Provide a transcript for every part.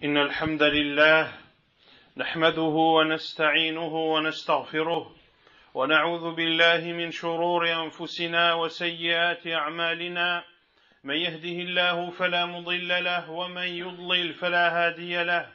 إن الحمد لله نحمده ونستعينه ونستغفره ونعوذ بالله من شرور أنفسنا وسيئات أعمالنا من يهده الله فلا مضل له ومن يضلل فلا هادي له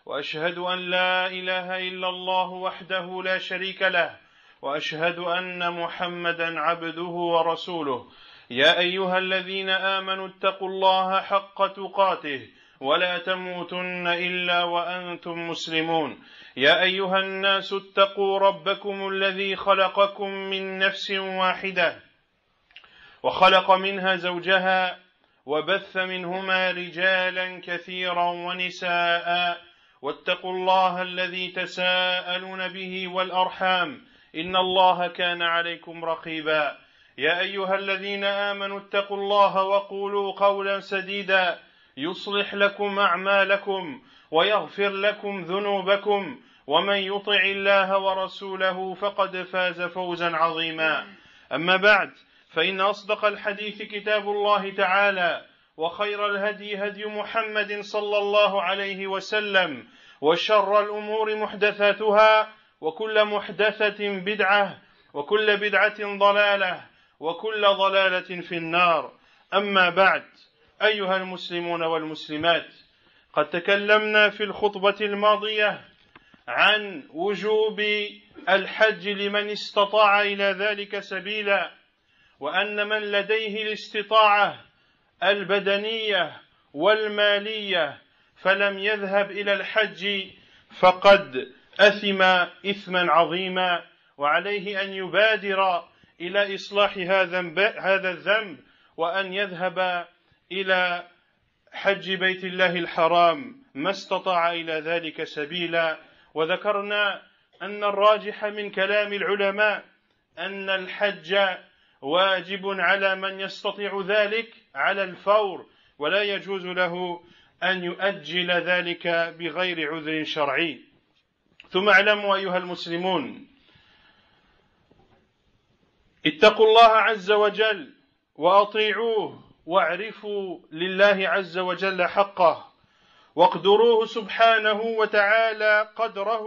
وأشهد أن لا إله إلا الله وحده لا شريك له وأشهد أن محمدا عبده ورسوله يا أيها الذين آمنوا اتقوا الله حق تقاته ولا تموتن إلا وأنتم مسلمون يا أيها الناس اتقوا ربكم الذي خلقكم من نفس واحدة وخلق منها زوجها وبث منهما رجالا كثيرا ونساء واتقوا الله الذي تساءلون به والأرحام إن الله كان عليكم رقيبا يا أيها الذين آمنوا اتقوا الله وقولوا قولا سديدا يصلح لكم أعمالكم ويغفر لكم ذنوبكم ومن يطع الله ورسوله فقد فاز فوزا عظيما أما بعد فإن أصدق الحديث كتاب الله تعالى وخير الهدي هدي محمد صلى الله عليه وسلم وشر الأمور محدثاتها وكل محدثة بدعة وكل بدعة ضلالة وكل ضلالة في النار أما بعد أيها المسلمون والمسلمات قد تكلمنا في الخطبة الماضية عن وجوب الحج لمن استطاع إلى ذلك سبيلا وأن من لديه الاستطاعة البدنية والمالية فلم يذهب إلى الحج فقد أثم إثما عظيما وعليه أن يبادر إلى إصلاح هذا الذنب وأن يذهب إلى حج بيت الله الحرام ما استطاع إلى ذلك سبيلا وذكرنا أن الراجح من كلام العلماء أن الحج واجب على من يستطيع ذلك على الفور ولا يجوز له أن يؤجل ذلك بغير عذر شرعي ثم اعلموا أيها المسلمون اتقوا الله عز وجل وأطيعوه واعرفوا لله عز وجل حقه واقدروه سبحانه وتعالى قدره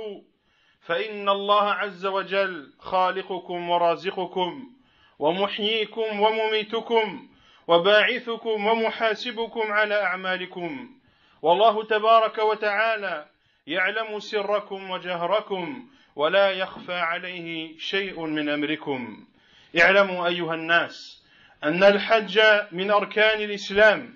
فإن الله عز وجل خالقكم ورازقكم ومحييكم ومميتكم وباعثكم ومحاسبكم على أعمالكم والله تبارك وتعالى يعلم سركم وجهركم ولا يخفى عليه شيء من أمركم اعلموا أيها الناس أن الحج من أركان الإسلام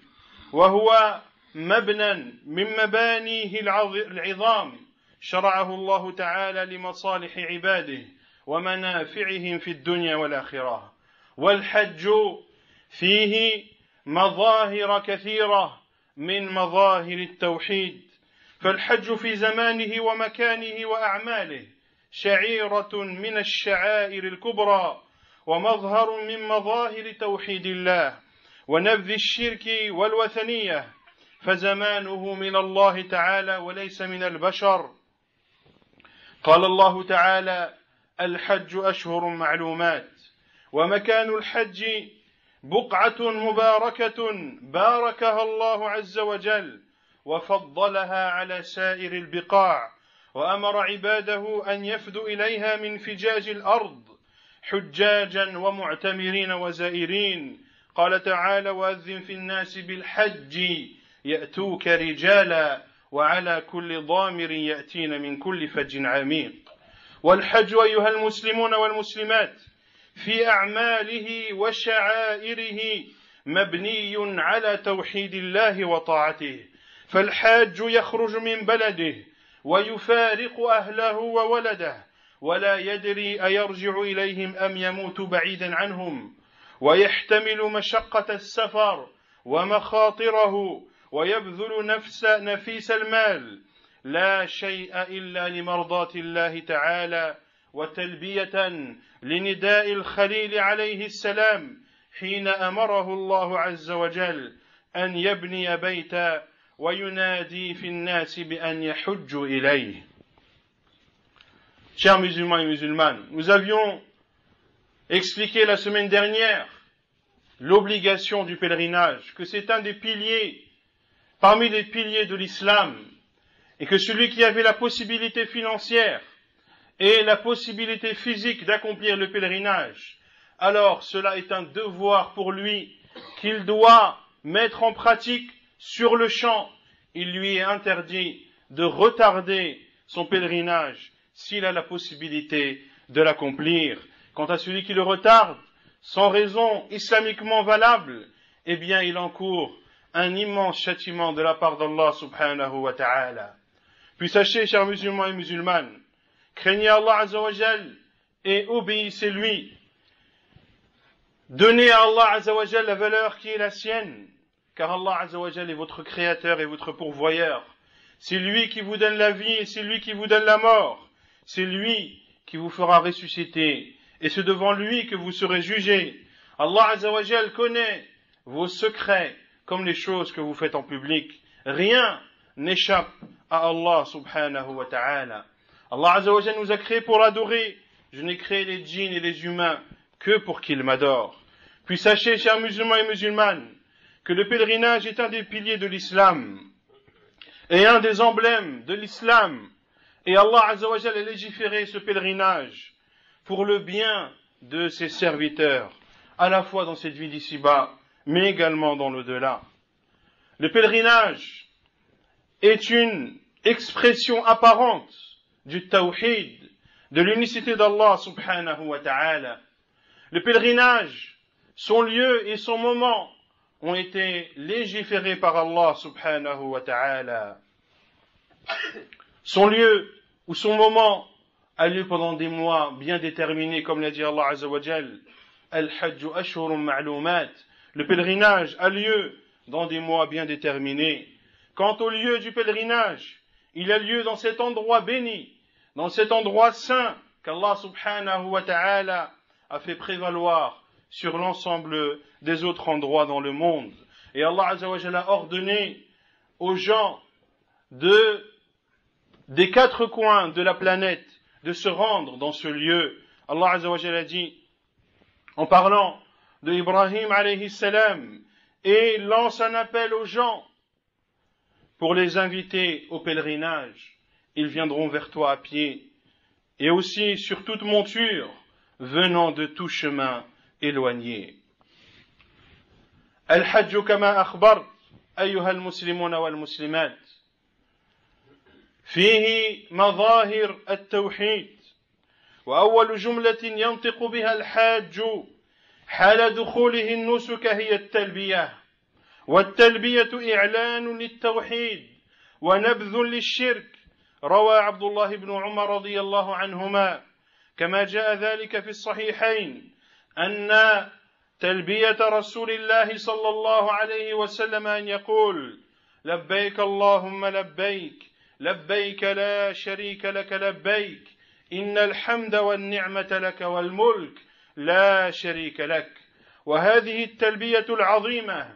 وهو مبنى من مبانيه العظام شرعه الله تعالى لمصالح عباده ومنافعهم في الدنيا والآخرة والحج فيه مظاهر كثيرة من مظاهر التوحيد فالحج في زمانه ومكانه وأعماله شعيرة من الشعائر الكبرى ومظهر من مظاهر توحيد الله ونبذ الشرك والوثنية فزمانه من الله تعالى وليس من البشر قال الله تعالى الحج أشهر معلومات ومكان الحج بقعة مباركة باركها الله عز وجل وفضلها على سائر البقاع وأمر عباده أن يفدوا إليها من فجاج الأرض حجاجا ومعتمرين وزائرين قال تعالى وأذن في الناس بالحج يأتوك رجالا وعلى كل ضامر يأتين من كل فج عميق والحج أيها المسلمون والمسلمات في أعماله وشعائره مبني على توحيد الله وطاعته فالحاج يخرج من بلده ويفارق أهله وولده ولا يدري أيرجع إليهم أم يموت بعيدا عنهم ويحتمل مشقة السفر ومخاطره ويبذل نفيس المال لا شيء إلا لمرضاة الله تعالى وتلبية لنداء الخليل عليه السلام حين أمره الله عز وجل أن يبني بيتا وينادي في الناس بأن يحجوا إليه. Chers musulmans et musulmanes, nous avions expliqué la semaine dernière l'obligation du pèlerinage, que c'est un des piliers, parmi les piliers de l'islam, et que celui qui avait la possibilité financière et la possibilité physique d'accomplir le pèlerinage, alors cela est un devoir pour lui qu'il doit mettre en pratique sur le champ. Il lui est interdit de retarder son pèlerinage s'il a la possibilité de l'accomplir. Quant à celui qui le retarde, sans raison islamiquement valable, eh bien il encourt un immense châtiment de la part d'Allah subhanahu wa ta'ala. Puis sachez, chers musulmans et musulmanes, craignez Allah azza wa jal et obéissez-lui. Donnez à Allah azza wa jal la valeur qui est la sienne, car Allah azza wa jal est votre créateur et votre pourvoyeur. C'est lui qui vous donne la vie et c'est lui qui vous donne la mort. C'est lui qui vous fera ressusciter et c'est devant lui que vous serez jugés. Allah azza wa jal connaît vos secrets comme les choses que vous faites en public. Rien n'échappe à Allah subhanahu wa ta'ala. Allah azza wa jal nous a créés pour l'adorer. Je n'ai créé les djinns et les humains que pour qu'ils m'adorent. Puis sachez, chers musulmans et musulmanes, que le pèlerinage est un des piliers de l'islam et un des emblèmes de l'islam. Et Allah azza wa jal a légiféré ce pèlerinage pour le bien de ses serviteurs, à la fois dans cette vie d'ici-bas, mais également dans l'au-delà. Le pèlerinage est une expression apparente du tawhid, de l'unicité d'Allah subhanahu wa ta'ala. Le pèlerinage, son lieu et son moment ont été légiférés par Allah subhanahu wa ta'ala. Son lieu ou son moment a lieu pendant des mois bien déterminés, comme l'a dit Allah azza wa jal. Al-Hajju ashhurun ma'lumat. Le pèlerinage a lieu dans des mois bien déterminés. Quant au lieu du pèlerinage, il a lieu dans cet endroit béni, dans cet endroit saint qu'Allah subhanahu wa ta'ala a fait prévaloir sur l'ensemble des autres endroits dans le monde. Et Allah azza wa jalla a ordonné aux gens des quatre coins de la planète de se rendre dans ce lieu. Allah azza wa jalla dit, en parlant de Ibrahim alayhi salam, et lance un appel aux gens pour les inviter au pèlerinage. Ils viendront vers toi à pied et aussi sur toute monture venant de tout chemin éloigné. Al-Hajj kama akhbart أيها المسلمون والمسلمات فيه مظاهر التوحيد وأول جملة ينطق بها الحاج حال دخوله النسك هي التلبية والتلبية إعلان للتوحيد ونبذ للشرك روى عبد الله بن عمر رضي الله عنهما كما جاء ذلك في الصحيحين أن تلبية رسول الله صلى الله عليه وسلم أن يقول لبيك اللهم لبيك لبيك لا شريك لك لبيك إن الحمد والنعمة لك والملك لا شريك لك. وهذه التلبية العظيمة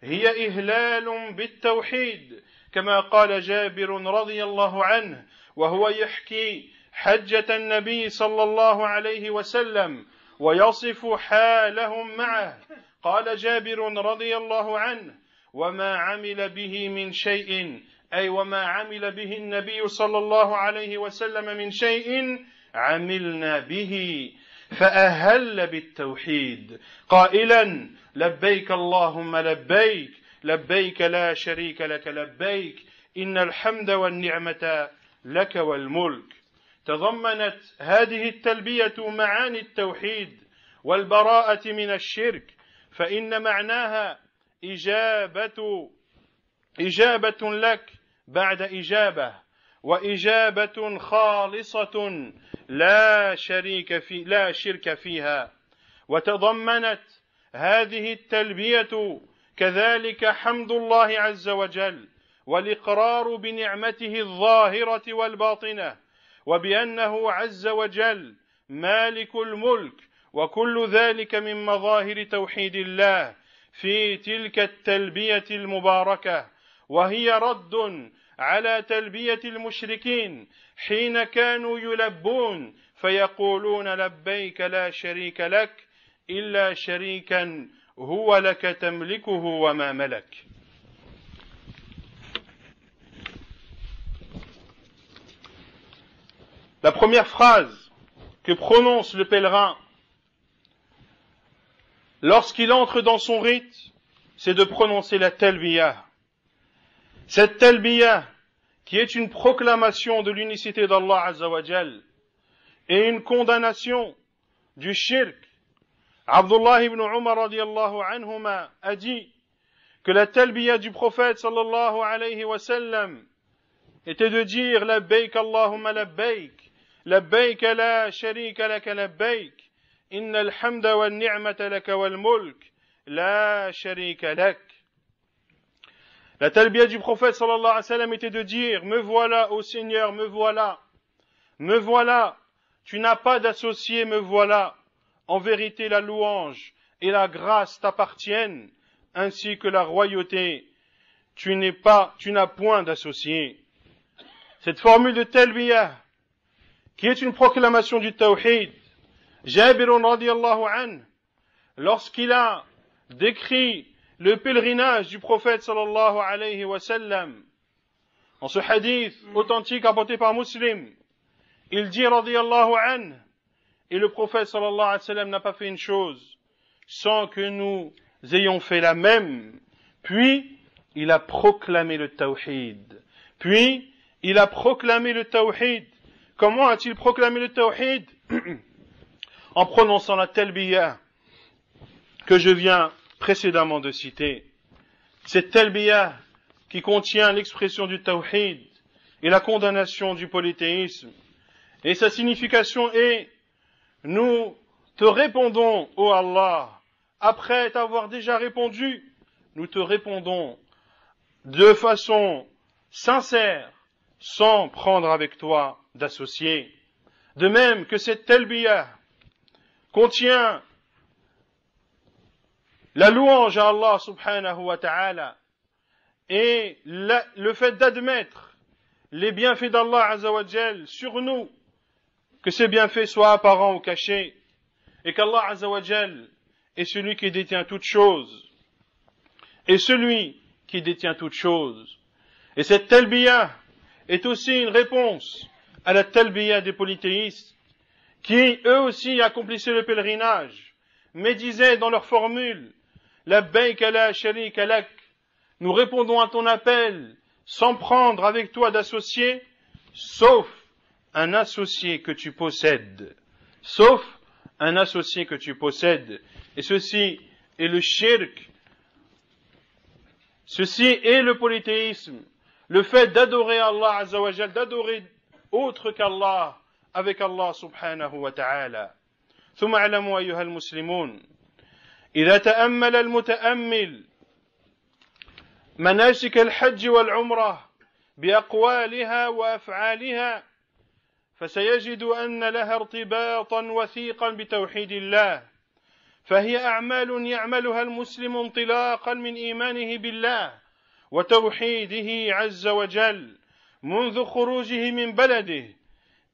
هي إهلال بالتوحيد كما قال جابر رضي الله عنه وهو يحكي حجة النبي صلى الله عليه وسلم ويصف حالهم معه. قال جابر رضي الله عنه وما عمل به من شيء أي وما عمل به النبي صلى الله عليه وسلم من شيء عملنا به فأهل بالتوحيد قائلا لبيك اللهم لبيك لبيك لا شريك لك لبيك إن الحمد والنعمة لك والملك. تضمنت هذه التلبية معاني التوحيد والبراءة من الشرك فإن معناها إجابة لك بعد إجابة وإجابة خالصة لا شرك فيها. وتضمنت هذه التلبية كذلك حمد الله عز وجل والإقرار بنعمته الظاهرة والباطنة وبأنه عز وجل مالك الملك وكل ذلك من مظاهر توحيد الله في تلك التلبية المباركة وهي رد على تلبية المشركين حين كانوا يلبون فيقولون لبيك لا شريك لك إلا شريكا هو لك تملكه وما ملك. La première phrase que prononce le pèlerin lorsqu'il entre dans son rite, c'est de prononcer la talbiyah. Cette talbiyah qui est une proclamation de l'unicité d'Allah Azza wa Jal et une condamnation du shirk. Abdullah ibn Umar radiyallahu anhuma a dit que la talbiyah du prophète sallallahu alayhi wa sallam était de dire labbaik Allahumma labbaik, labbaik la sharika laka labbaik, innal hamda wal ni'mata laka wal mulk, la sharika lak. La talbiyah du prophète sallallahu alayhi wa sallam était de dire me voilà ô Seigneur, me voilà, tu n'as pas d'associé, me voilà. En vérité, la louange et la grâce t'appartiennent, ainsi que la royauté. Tu n'as point d'associé. Cette formule de talbiyah, qui est une proclamation du tawhid, Jabir radiyallahu anhu, lorsqu'il a décrit le pèlerinage du prophète sallallahu alayhi wa sallam, en ce hadith authentique apporté par Muslim, il dit radiyallahu anhu, et le prophète sallallahu alayhi wa sallam n'a pas fait une chose sans que nous ayons fait la même. Puis, il a proclamé le tawhid. Comment a-t-il proclamé le tawhid? En prononçant la talbiyah que je viens précédemment de citer. Cette talbiyah qui contient l'expression du tawhid et la condamnation du polythéisme. Et sa signification est: nous te répondons, ô Allah, après t'avoir déjà répondu, nous te répondons de façon sincère, sans prendre avec toi d'associé. De même que cette talbiyah contient la louange à Allah subhanahu wa ta'ala et le fait d'admettre les bienfaits d'Allah azza wa jal sur nous, que ces bienfaits soient apparents ou cachés, et qu'Allah azza wa jal est celui qui détient toutes choses, et cette talbiyah est aussi une réponse à la talbiyah des polythéistes, qui eux aussi accomplissaient le pèlerinage, mais disaient dans leur formule labbaik la sharika lak, nous répondons à ton appel sans prendre avec toi d'associé, sauf un associé que tu possèdes. Et ceci est le shirk, ceci est le polythéisme, le fait d'adorer Allah azza wa jal, d'adorer autre qu'Allah avec Allah subhanahu wa ta'ala. ثم اعلموا أيها المسلمون إذا تأمل المتأمل مناسك الحج والعمرة بأقوالها وأفعالها فسيجد أن لها ارتباطا وثيقا بتوحيد الله، فهي أعمال يعملها المسلم انطلاقا من إيمانه بالله وتوحيده عز وجل منذ خروجه من بلده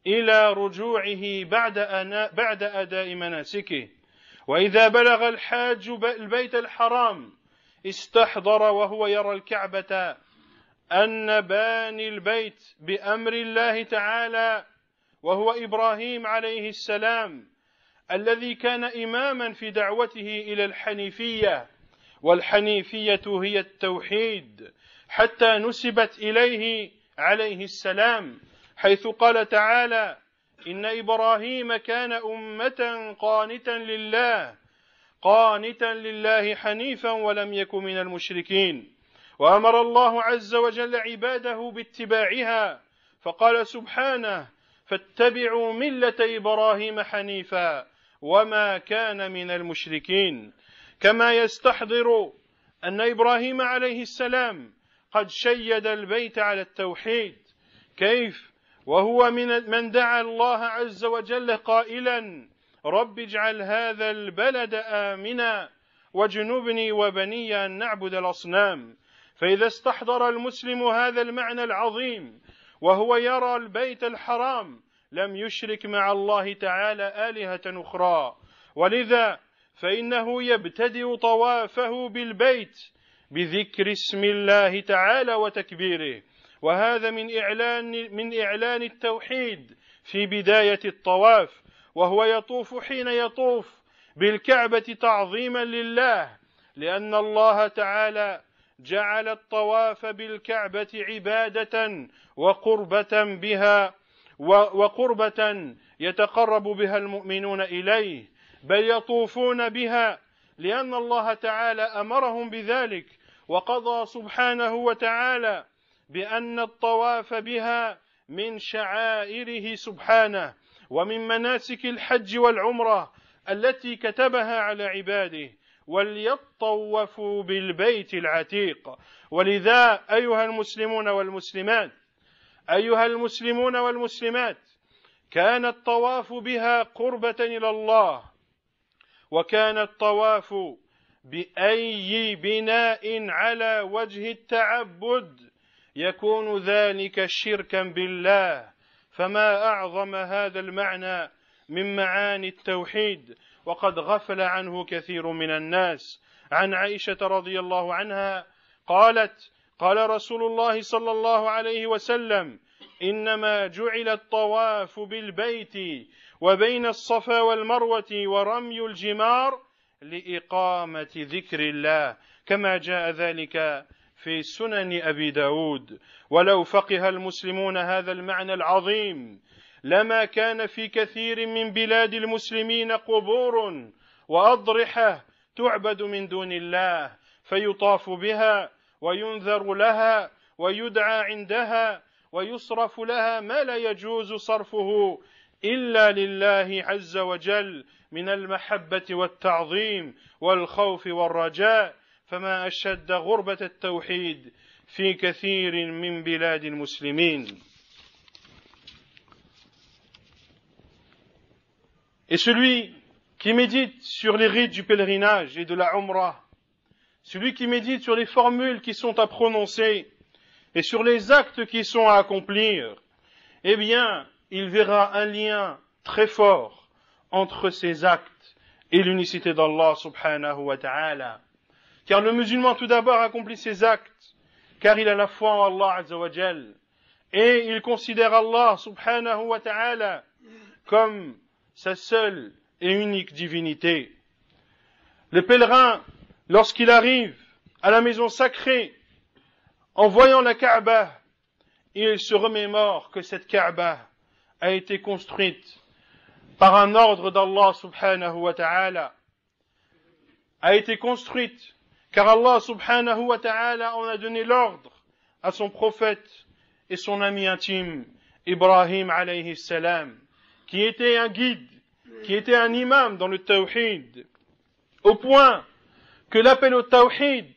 إلى رجوعه بعد أداء مناسكه. وإذا بلغ الحاج البيت الحرام استحضر وهو يرى الكعبة أن باني البيت بأمر الله تعالى وهو إبراهيم عليه السلام الذي كان إماما في دعوته إلى الحنيفية، والحنيفية هي التوحيد، حتى نسبت إليه عليه السلام، حيث قال تعالى إن إبراهيم كان أمة قانتا لله حنيفا ولم يكن من المشركين. وأمر الله عز وجل عباده باتباعها فقال سبحانه فاتبعوا ملة إبراهيم حنيفا وما كان من المشركين. كما يستحضر أن إبراهيم عليه السلام قد شيد البيت على التوحيد، كيف وهو من دعا الله عز وجل قائلا رب اجعل هذا البلد آمنا واجنبني وبني أن نعبد الأصنام. فإذا استحضر المسلم هذا المعنى العظيم وهو يرى البيت الحرام لم يشرك مع الله تعالى آلهة أخرى، ولذا فإنه يبتدئ طوافه بالبيت بذكر اسم الله تعالى وتكبيره، وهذا من إعلان التوحيد في بداية الطواف، وهو يطوف حين يطوف بالكعبة تعظيما لله، لأن الله تعالى جعل الطواف بالكعبة عبادة وقربة يتقرب بها المؤمنون إليه، بل يطوفون بها لأن الله تعالى أمرهم بذلك، وقضى سبحانه وتعالى بأن الطواف بها من شعائره سبحانه ومن مناسك الحج والعمرة التي كتبها على عباده، وليطوفوا بالبيت العتيق. ولذا أيها المسلمون والمسلمات كان الطواف بها قربة إلى الله، وكان الطواف بأي بناء على وجه التعبد يكون ذلك شركا بالله، فما أعظم هذا المعنى من معاني التوحيد، وقد غفل عنه كثير من الناس. عن عائشة رضي الله عنها قالت: قال رسول الله صلى الله عليه وسلم: إنما جعل الطواف بالبيت وبين الصفا والمروة ورمي الجمار لإقامة ذكر الله، كما جاء ذلك في سنن أبي داود. ولو فقه المسلمون هذا المعنى العظيم لما كان في كثير من بلاد المسلمين قبور وأضرحة تعبد من دون الله، فيطاف بها وينذر لها ويدعى عندها ويصرف لها ما لا يجوز صرفه إلا لله عز وجل من المحبة والتعظيم والخوف والرجاء، فما أشد غربة التوحيد في كثير من بلاد المسلمين. Et celui qui médite sur les rites du pèlerinage et de la Umrah, celui qui médite sur les formules qui sont à prononcer et sur les actes qui sont à accomplir, eh bien, il verra un lien très fort entre ces actes et l'unicité d'Allah subhanahu wa ta'ala. Car le musulman tout d'abord accomplit ses actes, car il a la foi en Allah azza wa jal, et il considère Allah subhanahu wa ta'ala comme sa seule et unique divinité. Le pèlerin, lorsqu'il arrive à la maison sacrée, en voyant la Kaaba, il se remémore que cette Kaaba a été construite par un ordre d'Allah subhanahu wa ta'ala, a été construite car Allah subhanahu wa ta'ala en a donné l'ordre à son prophète et son ami intime, Ibrahim alayhi salam, qui était un guide, qui était un imam dans le tawhid, au point que l'appel au tawhid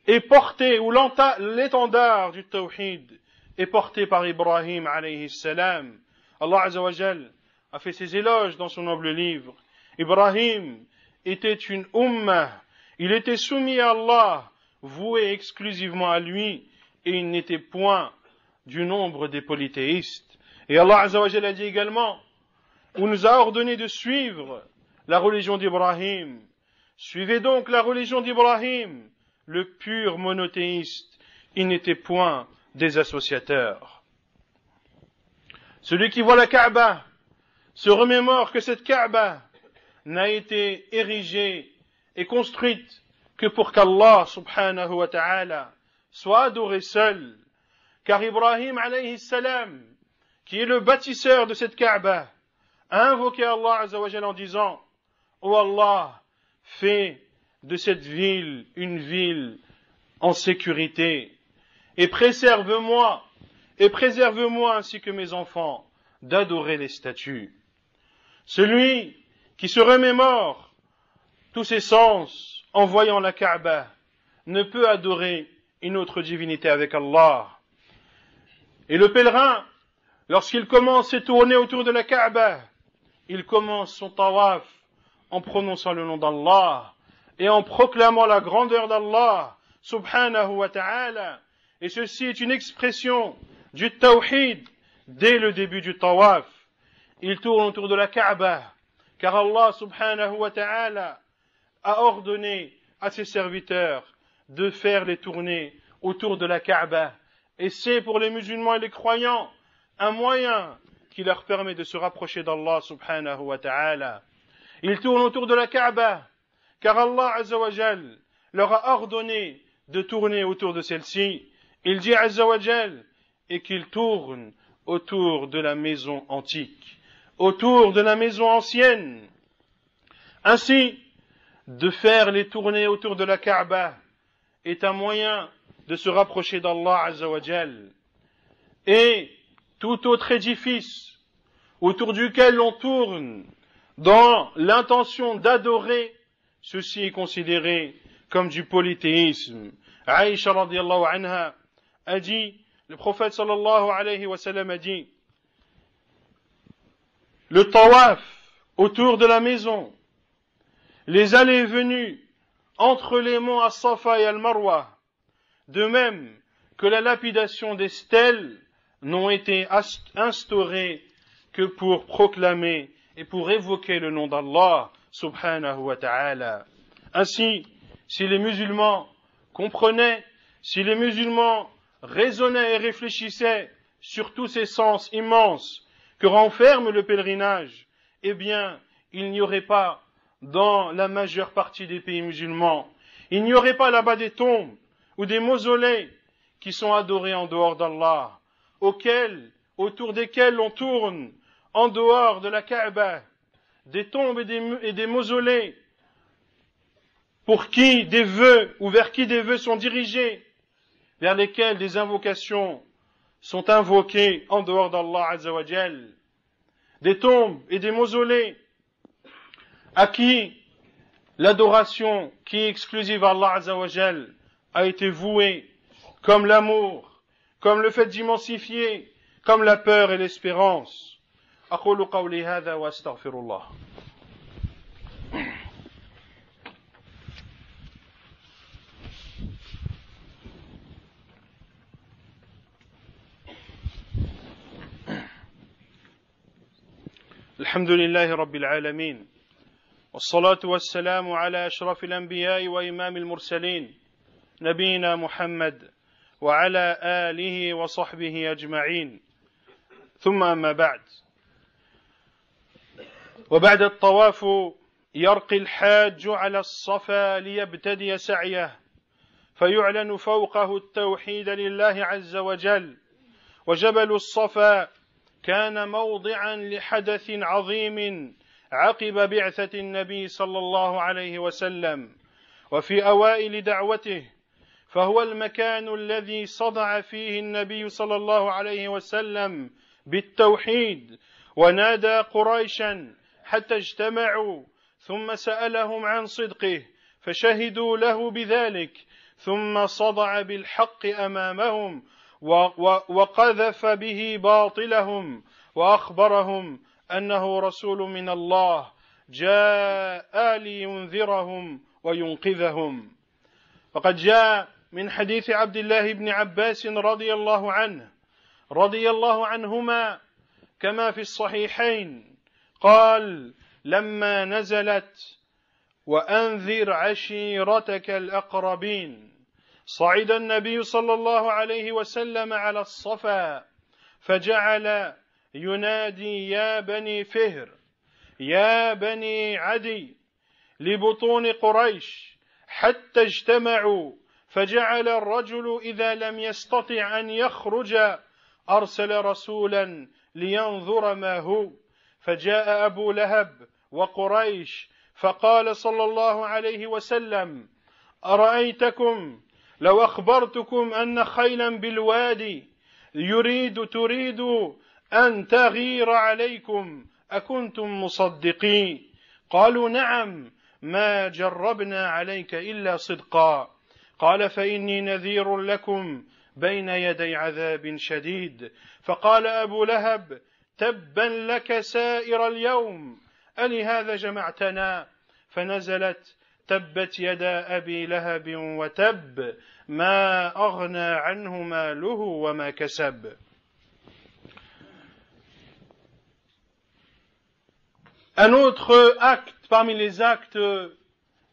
est porté, ou l'étendard du tawhid est porté par Ibrahim alayhi salam. Allah azza wa jal a fait ses éloges dans son noble livre. Ibrahim était une ummah, il était soumis à Allah, voué exclusivement à lui, et il n'était point du nombre des polythéistes. Et Allah azza wa jal a dit également, on nous a ordonné de suivre la religion d'Ibrahim. Suivez donc la religion d'Ibrahim, le pur monothéiste. Il n'était point des associateurs. Celui qui voit la Kaaba se remémore que cette Kaaba n'a été érigée et construite que pour qu'Allah subhanahu wa ta'ala soit adoré seul. Car Ibrahim alayhi salam, qui est le bâtisseur de cette Kaaba, a invoqué Allah azza wa jalla en disant: ô Allah, fais de cette ville une ville en sécurité et préserve-moi ainsi que mes enfants d'adorer les statues. Celui qui se remémore tous ses sens en voyant la Kaaba ne peut adorer une autre divinité avec Allah. Et le pèlerin, lorsqu'il commence ses tournées autour de la Kaaba, il commence son tawaf en prononçant le nom d'Allah et en proclamant la grandeur d'Allah subhanahu wa ta'ala. Et ceci est une expression du tawhid dès le début du tawaf. Il tourne autour de la Kaaba car Allah subhanahu wa ta'ala a ordonné à ses serviteurs de faire les tournées autour de la Kaaba et c'est pour les musulmans et les croyants un moyen qui leur permet de se rapprocher d'Allah subhanahu wa ta'ala. Ils tournent autour de la Kaaba, car Allah azza wa jal leur a ordonné de tourner autour de celle-ci. Il dit azza wa jal, et qu'ils tournent autour de la maison antique, autour de la maison ancienne. Ainsi, de faire les tournées autour de la Kaaba est un moyen de se rapprocher d'Allah azza wa jal. Et tout autre édifice autour duquel l'on tourne dans l'intention d'adorer, ceci est considéré comme du polythéisme. Aïcha radiallahu anha a dit, le prophète sallallahu alayhi wa sallam a dit, le tawaf autour de la maison, les allées et venues entre les monts As-Safa et Al-Marwa, de même que la lapidation des stèles, n'ont été instaurées que pour proclamer et pour évoquer le nom d'Allah subhanahu wa ta'ala. Ainsi, si les musulmans comprenaient, si les musulmans raisonnaient et réfléchissaient sur tous ces sens immenses que renferme le pèlerinage, eh bien, il n'y aurait pas dans la majeure partie des pays musulmans, il n'y aurait pas là-bas des tombes ou des mausolées qui sont adorés en dehors d'Allah, autour desquels on tourne en dehors de la Kaaba, des tombes et des mausolées, pour qui des vœux ou vers qui des vœux sont dirigés, vers lesquels des invocations sont invoquées en dehors d'Allah azza wa jal, des tombes et des mausolées à qui l'adoration qui est exclusive à Allah azza wa jal a été vouée, comme l'amour, comme le fait d'immensifier, comme la peur et l'espérance. أقول قولي هذا وأستغفر الله. الحمد لله رب العالمين والصلاة والسلام على أشرف الأنبياء وإمام المرسلين نبينا محمد وعلى آله وصحبه أجمعين ثم أما بعد. وبعد الطواف يرقي الحاج على الصفا ليبتدي سعيه فيعلن فوقه التوحيد لله عز وجل. وجبل الصفا كان موضعا لحدث عظيم عقب بعثة النبي صلى الله عليه وسلم وفي أوائل دعوته، فهو المكان الذي صدع فيه النبي صلى الله عليه وسلم بالتوحيد ونادى قريشا حتى اجتمعوا، ثم سألهم عن صدقه فشهدوا له بذلك، ثم صدع بالحق أمامهم وقذف به باطلهم وأخبرهم أنه رسول من الله جاء لينذرهم وينقذهم. فقد جاء من حديث عبد الله بن عباس رضي الله عنهما كما في الصحيحين قال: لما نزلت وأنذر عشيرتك الأقربين صعد النبي صلى الله عليه وسلم على الصفا فجعل ينادي: يا بني فهر، يا بني عدي، لبطون قريش حتى اجتمعوا، فجعل الرجل إذا لم يستطع أن يخرج أرسل رسولا لينظر ما هو، فجاء أبو لهب وقريش فقال صلى الله عليه وسلم: أرأيتكم لو أخبرتكم أن خيلا بالوادي تريد أن تغير عليكم أكنتم مصدقين؟ قالوا: نعم، ما جربنا عليك إلا صدقا. قال: فإني نذير لكم بين يدي عذاب شديد. فقال أبو لهب: تبا لك سائر اليوم، ألهذا جمعتنا؟ فنزلت: تبت يدا أبي لهب وتب، ما أغنى عنه ماله وما كسب. Un autre acte parmi les actes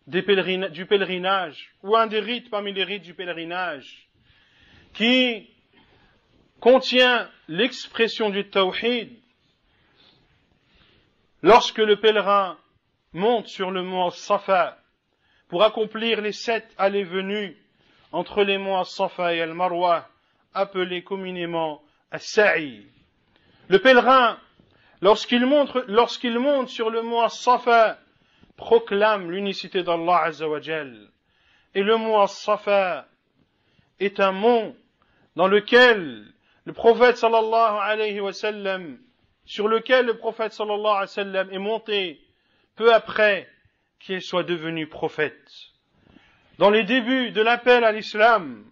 du pèlerinage, ou un des rites parmi les rites du pèlerinage, qui contient l'expression du tawhid, lorsque le pèlerin monte sur le mont Safa pour accomplir les 7 allées-venues entre les monts Safa et Al-Marwa, appelés communément As-Sa'i. Le pèlerin, lorsqu'il monte sur le mont Safa, proclame l'unicité d'Allah Azza wa Jal. Et le mont Safa est un mont dans lequel le prophète sallallahu alayhi wa sallam, sur lequel le prophète sallallahu alayhi wa sallam est monté peu après qu'il soit devenu prophète. Dans les débuts de l'appel à l'islam,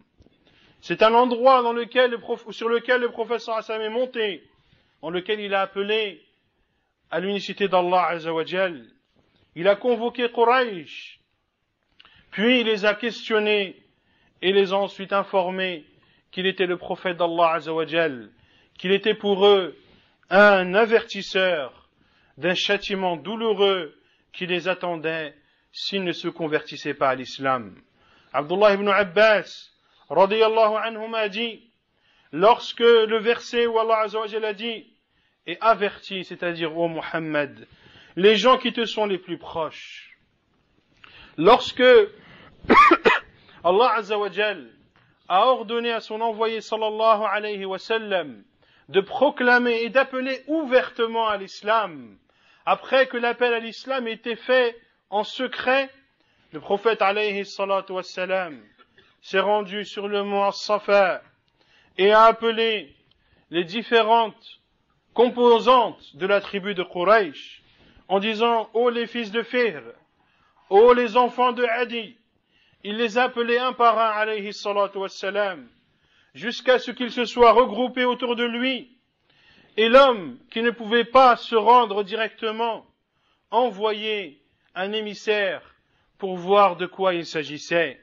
c'est un endroit sur lequel le prophète sallallahu alayhi wa sallam est monté, dans lequel il a appelé à l'unicité d'Allah Azza wa Jal. Il a convoqué Quraysh, puis il les a questionnés et les a ensuite informés qu'il était le prophète d'Allah Azza wa Jal, qu'il était pour eux un avertisseur d'un châtiment douloureux qui les attendait s'ils ne se convertissaient pas à l'islam. Abdullah ibn Abbas, radiyallahu anhuma, a dit, lorsque le verset où Allah Azza wa Jal a dit, et avertis, c'est-à-dire ô Muhammad, les gens qui te sont les plus proches, lorsque Allah Azza wa Jal a ordonné à son envoyé sallallahu alayhi wa sallam de proclamer et d'appeler ouvertement à l'islam, après que l'appel à l'islam ait été fait en secret, le prophète alayhi salatu wa sallam s'est rendu sur le mont Safa et a appelé les différentes composantes de la tribu de Quraysh en disant « Ô les fils de Fihr, ô les enfants de Adi », il les a appelés un par un, alayhi salatu wassalam, jusqu'à ce qu'ils se soient regroupés autour de lui. Et l'homme qui ne pouvait pas se rendre directement envoyait un émissaire pour voir de quoi il s'agissait.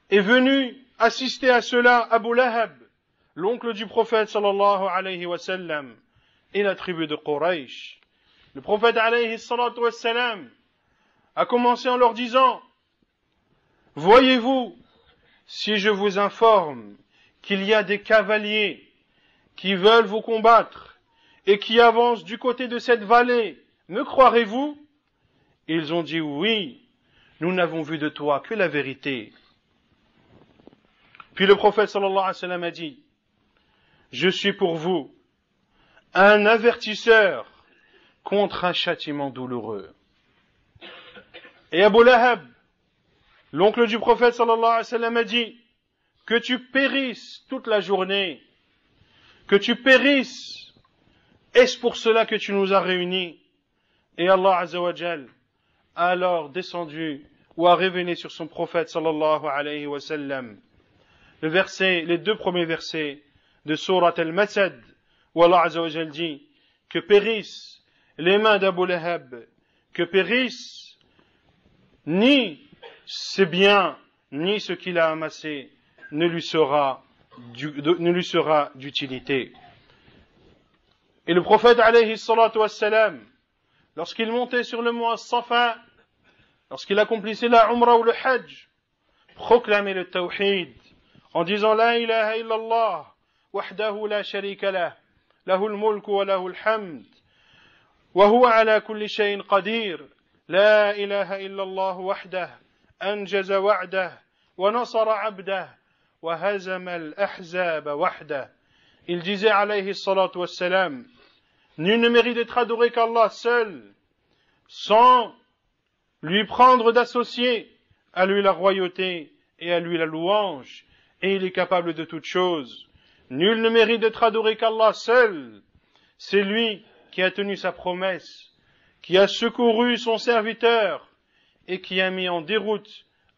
Est venu assister à cela Abu Lahab, l'oncle du prophète sallallahu alayhi wa sallam, et la tribu de Quraysh. Le prophète alayhi salatu wassalam a commencé en leur disant « Voyez-vous, si je vous informe qu'il y a des cavaliers qui veulent vous combattre et qui avancent du côté de cette vallée, me croirez-vous » Ils ont dit « Oui, nous n'avons vu de toi que la vérité. » Puis le prophète sallallahu alayhi wa sallam a dit « Je suis pour vous un avertisseur contre un châtiment douloureux. » Et Abu Lahab, l'oncle du prophète sallallahu alayhi wa sallam, a dit que tu périsses toute la journée, que tu périsses, est-ce pour cela que tu nous as réunis? Et Allah Azza wa Jal a alors descendu ou a révélé sur son prophète sallallahu alayhi wa sallam les 2 premiers versets de Surat Al-Masad, où Allah Azza wa Jal dit que périssent les mains d'Abu Lahab, que périssent ni ses biens, ni ce qu'il a amassé ne lui sera d'utilité. Et le prophète alayhi salatu wassalam, lorsqu'il montait sur le mont Safa, lorsqu'il accomplissait la Umrah ou le Hajj, proclamait le Tawhid en disant La ilaha illallah, wahdahu la sharika lah, lahul mulku wa lahul hamd, wa huwa ala kulli shay'in qadir. لا إله إلا الله وحده أنجز وعده ونصر عبده وهزم الأحزاب وحده. Il disait alayhi salatu wassalam, nul ne mérite d'être adoré qu'Allah seul, sans lui prendre d'associé, à lui la royauté et à lui la louange, et il est capable de toutes choses. Nul ne mérite d'être adoré qu'Allah seul, c'est lui qui a tenu sa promesse, qui a secouru son serviteur et qui a mis en déroute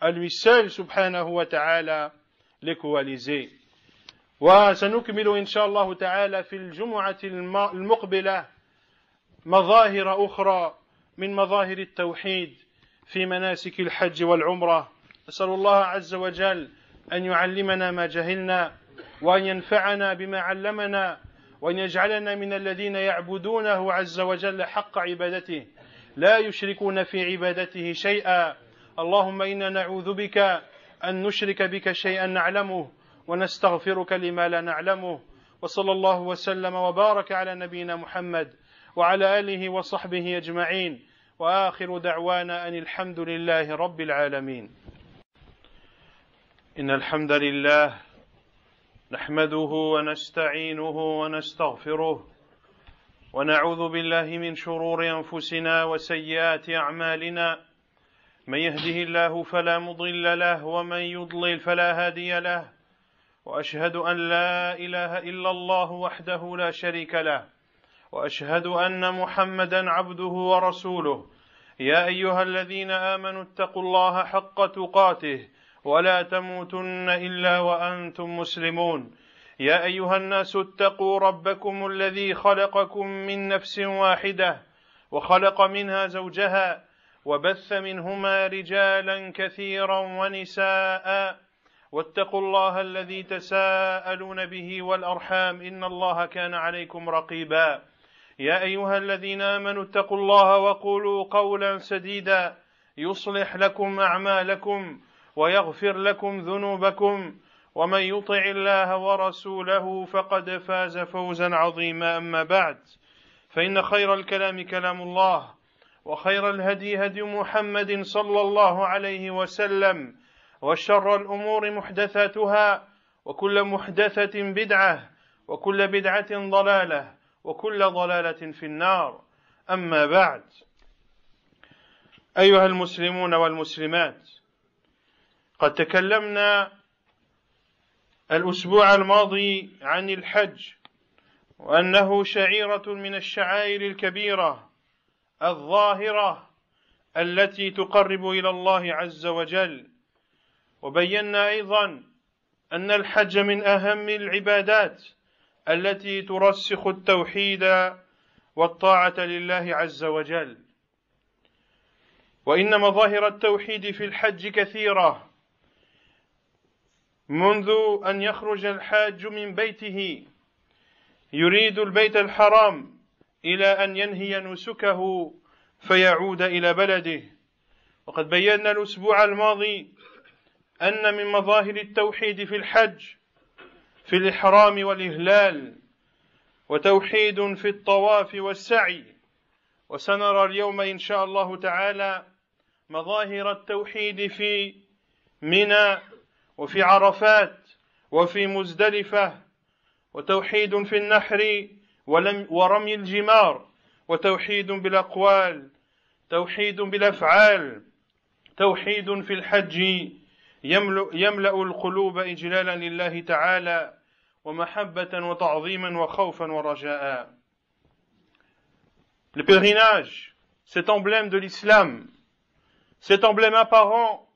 à lui seul subhanahu wa ta'ala les coalisés. وسنكمل إن شاء الله تعالى في الجمعة المقبلة مظاهر أخرى من مظاهر التوحيد في مناسك الحج والعمرة. نسأل الله عز وجل أن يعلمنا ما جهلنا وأن ينفعنا بما علمنا وأن يجعلنا من الذين يعبدونه عز وجل حق عبادته لا يشركون في عبادته شيئا. اللهم إنا نعوذ بك أن نشرك بك شيئا نعلمه ونستغفرك لما لا نعلمه وصلى الله وسلم وبارك على نبينا محمد وعلى آله وصحبه أجمعين وآخر دعوانا أن الحمد لله رب العالمين. إن الحمد لله نحمده ونستعينه ونستغفره ونعوذ بالله من شرور أنفسنا وسيئات أعمالنا من يهده الله فلا مضل له ومن يضلل فلا هادي له وأشهد أن لا إله إلا الله وحده لا شريك له وأشهد أن محمدا عبده ورسوله. يا أيها الذين آمنوا اتقوا الله حق تقاته ولا تموتن إلا وأنتم مسلمون. يا أيها الناس اتقوا ربكم الذي خلقكم من نفس واحدة وخلق منها زوجها وبث منهما رجالا كثيرا ونساء واتقوا الله الذي تساءلون به والأرحام إن الله كان عليكم رقيبا. يا أيها الذين آمنوا اتقوا الله وقولوا قولا سديدا يصلح لكم أعمالكم ويغفر لكم ذنوبكم ومن يطع الله ورسوله فقد فاز فوزا عظيما. أما بعد فإن خير الكلام كلام الله وخير الهدي هدي محمد صلى الله عليه وسلم وشر الأمور محدثاتها وكل محدثة بدعة وكل بدعة ضلالة وكل ضلالة في النار. أما بعد أيها المسلمون والمسلمات، قد تكلمنا الأسبوع الماضي عن الحج وأنه شعيرة من الشعائر الكبيرة الظاهرة التي تقرب إلى الله عز وجل، وبينا أيضا أن الحج من أهم العبادات التي ترسخ التوحيد والطاعة لله عز وجل. وإن مظاهر التوحيد في الحج كثيرة، منذ أن يخرج الحاج من بيته يريد البيت الحرام إلى أن ينهي نسكه فيعود إلى بلده. وقد بينا الأسبوع الماضي أن من مظاهر التوحيد في الحج في الإحرام والإهلال، وتوحيد في الطواف والسعي. وسنرى اليوم إن شاء الله تعالى مظاهر التوحيد في منى وفي عرفات وفي مزدلفة، وتوحيد في النحر ورمي الجمار، وتوحيد بالأقوال، توحيد بالأفعال، توحيد في الحج يملأ القلوب إجلالا لله تعالى ومحبة وتعظيما وخوفا ورجاء. Le pèlerinage, cet emblème de l'islam, cet emblème apparent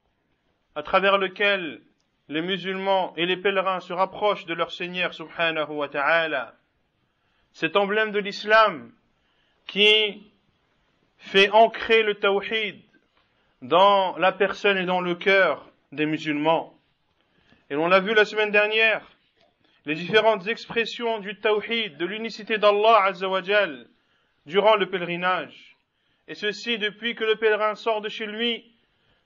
à travers lequel les musulmans et les pèlerins se rapprochent de leur Seigneur subhanahu wa ta'ala, cet emblème de l'islam qui fait ancrer le tawhid dans la personne et dans le cœur des musulmans. Et l'on l'a vu la semaine dernière, les différentes expressions du tawhid, de l'unicité d'Allah azza wa jal durant le pèlerinage. Et ceci depuis que le pèlerin sort de chez lui,